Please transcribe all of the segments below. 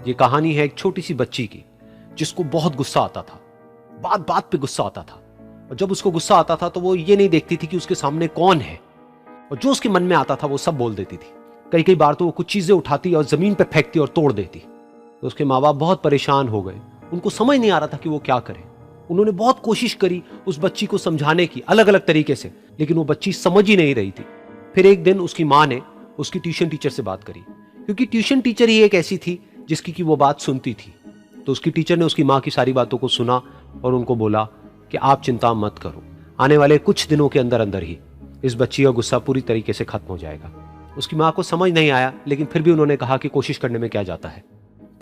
ये कहानी है एक छोटी सी बच्ची की जिसको बहुत गुस्सा आता था, बात बात पे गुस्सा आता था। और जब उसको गुस्सा आता था तो वो ये नहीं देखती थी कि उसके सामने कौन है, और जो उसके मन में आता था वो सब बोल देती थी। कई कई बार तो वो कुछ चीजें उठाती और जमीन पे फेंकती और तोड़ देती। तो उसके माँ बाप बहुत परेशान हो गए, उनको समझ नहीं आ रहा था कि वो क्या करें। उन्होंने बहुत कोशिश करी उस बच्ची को समझाने की अलग अलग तरीके से, लेकिन वो बच्ची समझ ही नहीं रही थी। फिर एक दिन उसकी माँ ने उसकी ट्यूशन टीचर से बात करी, क्योंकि ट्यूशन टीचर ही एक ऐसी थी जिसकी कि वो बात सुनती थी। तो उसकी टीचर ने उसकी माँ की सारी बातों को सुना और उनको बोला कि आप चिंता मत करो, आने वाले कुछ दिनों के अंदर अंदर ही इस बच्ची का गुस्सा पूरी तरीके से खत्म हो जाएगा। उसकी माँ को समझ नहीं आया, लेकिन फिर भी उन्होंने कहा कि कोशिश करने में क्या जाता है।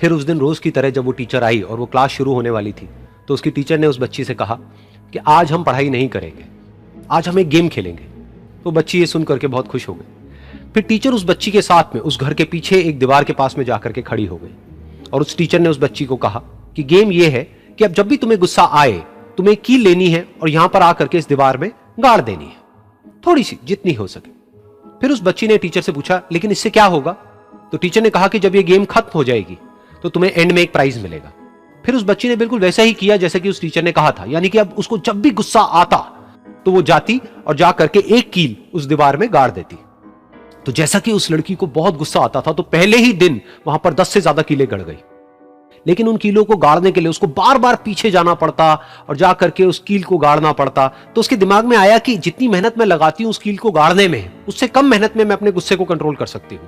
फिर उस दिन रोज की तरह जब वो टीचर आई और वो क्लास शुरू होने वाली थी, तो उसकी टीचर ने उस बच्ची से कहा कि आज हम पढ़ाई नहीं करेंगे, आज हम एक गेम खेलेंगे। तो बच्ची ये सुन करके बहुत खुश हो गई। फिर टीचर उस बच्ची के साथ में उस घर के पीछे एक दीवार के पास में जाकर के खड़ी हो गई, और उस टीचर ने उस बच्ची को कहा कि गेम ये है कि अब जब भी तुम्हें गुस्सा आए, तुम्हें एक कील लेनी है और यहां पर आकर के इस दीवार में गाड़ देनी है, थोड़ी सी, जितनी हो सके। फिर उस बच्ची ने टीचर से पूछा, लेकिन इससे क्या होगा? तो टीचर ने कहा कि जब ये गेम खत्म हो जाएगी तो तुम्हें एंड में एक प्राइज मिलेगा। फिर उस बच्ची ने बिल्कुल वैसा ही किया जैसे कि उस टीचर ने कहा था, यानी कि अब उसको जब भी गुस्सा आता तो वो जाती और जा करके एक कील उस दीवार में गाड़ देती। तो जैसा कि उस लड़की को बहुत गुस्सा आता था, तो पहले ही दिन वहां पर 10 से ज्यादा कीलें गड़ गई। लेकिन उन कीलों को गाड़ने के लिए उसको बार बार पीछे जाना पड़ता और जा करके उस कील को गाड़ना पड़ता। तो उसके दिमाग में आया कि जितनी मेहनत मैं लगाती हूं उस कील को गाड़ने में, उससे कम मेहनत में मैं अपने गुस्से को कंट्रोल कर सकती हूं।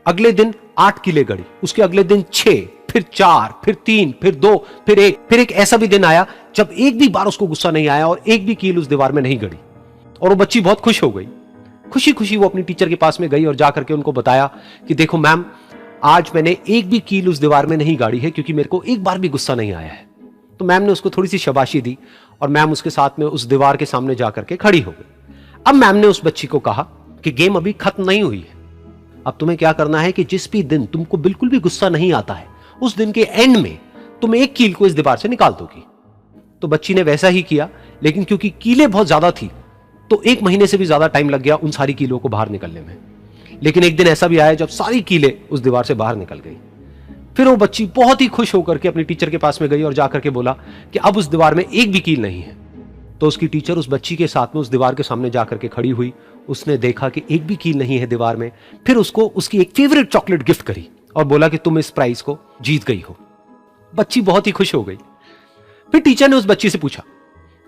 अगले दिन 8 कीलें गड़ी, उसके अगले दिन 6, फिर 4, फिर 3, फिर 2, फिर 1। फिर एक ऐसा भी दिन आया जब एक भी बार उसको गुस्सा नहीं आया और एक भी कील उस दीवार में नहीं गड़ी, और वो बच्ची बहुत खुश हो गई। खुशी खुशी वो अपनी टीचर के पास में गई और जाकर के उनको बताया कि देखो मैम, आज मैंने एक भी कील उस दीवार में नहीं गाड़ी है, क्योंकि मेरे को एक बार भी गुस्सा नहीं आया है। तो मैम ने उसको थोड़ी सी शाबाशी दी और मैम उसके साथ में उस दीवार के सामने जाकर के खड़ी हो गई। अब मैम ने उस बच्ची को कहा कि गेम अभी खत्म नहीं हुई है, अब तुम्हें क्या करना है कि जिस भी दिन तुमको बिल्कुल भी गुस्सा नहीं आता है, उस दिन के एंड में तुम एक कील को इस दीवार से निकाल दोगी। तो बच्ची ने वैसा ही किया, लेकिन क्योंकि कीलें बहुत ज्यादा थी तो 1 महीने से भी ज्यादा टाइम लग गया उन सारी कीलों को बाहर निकलने में। लेकिन एक दिन ऐसा भी आया जब सारी कीलें उस दीवार से बाहर निकल गई। फिर वो बच्ची बहुत ही खुश होकर के अपनी टीचर के पास में गई और जाकर के बोला कि अब उस दीवार में एक भी कील नहीं है। तो उसकी टीचर उस बच्ची के साथ में उस दीवार के सामने जाकर के खड़ी हुई, उसने देखा कि एक भी कील नहीं है दीवार में। फिर उसको उसकी एक फेवरेट चॉकलेट गिफ्ट करी और बोला कि तुम इस प्राइज को जीत गई हो। बच्ची बहुत ही खुश हो गई। फिर टीचर ने उस बच्ची से पूछा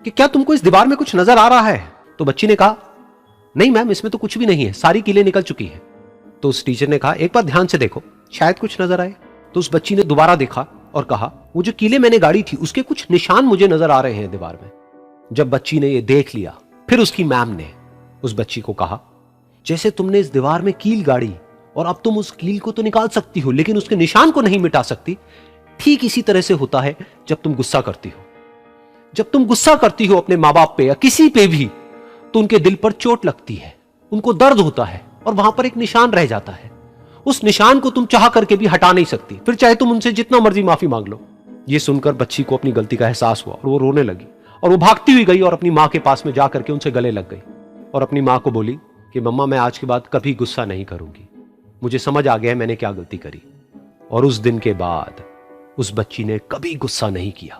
कि क्या तुमको इस दीवार में कुछ नजर आ रहा है? तो बच्ची ने कहा, नहीं मैम, इसमें तो कुछ भी नहीं है, सारी कीलें निकल चुकी हैं। तो उस टीचर ने कहा, एक बार ध्यान से देखो, शायद कुछ नजर आए। तो उस बच्ची ने दोबारा देखा और कहा, वो जो कीलें मैंने गाड़ी थी उसके कुछ निशान मुझे नजर आ रहे हैं दीवार में। जब बच्ची ने ये देख लिया, फिर उसकी मैम ने उस बच्ची को कहा, जैसे तुमने इस दीवार में कील गाड़ी और अब तुम उस कील को तो निकाल सकती हो लेकिन उसके निशान को नहीं मिटा सकती, ठीक इसी तरह से होता है जब तुम गुस्सा करती हो। जब तुम गुस्सा करती हो अपने माँ बाप पे या किसी पे भी, तो उनके दिल पर चोट लगती है, उनको दर्द होता है और वहां पर एक निशान रह जाता है। उस निशान को तुम चाह करके भी हटा नहीं सकती, फिर चाहे तुम उनसे जितना मर्जी माफी मांग लो। ये सुनकर बच्ची को अपनी गलती का एहसास हुआ और वो रोने लगी और वो भागती हुई गई और अपनी माँ के पास में जाकर के उनसे गले लग गई और अपनी माँ को बोली कि मम्मा, मैं आज के बाद कभी गुस्सा नहीं करूंगी, मुझे समझ आ गया है मैंने क्या गलती करी। और उस दिन के बाद उस बच्ची ने कभी गुस्सा नहीं किया।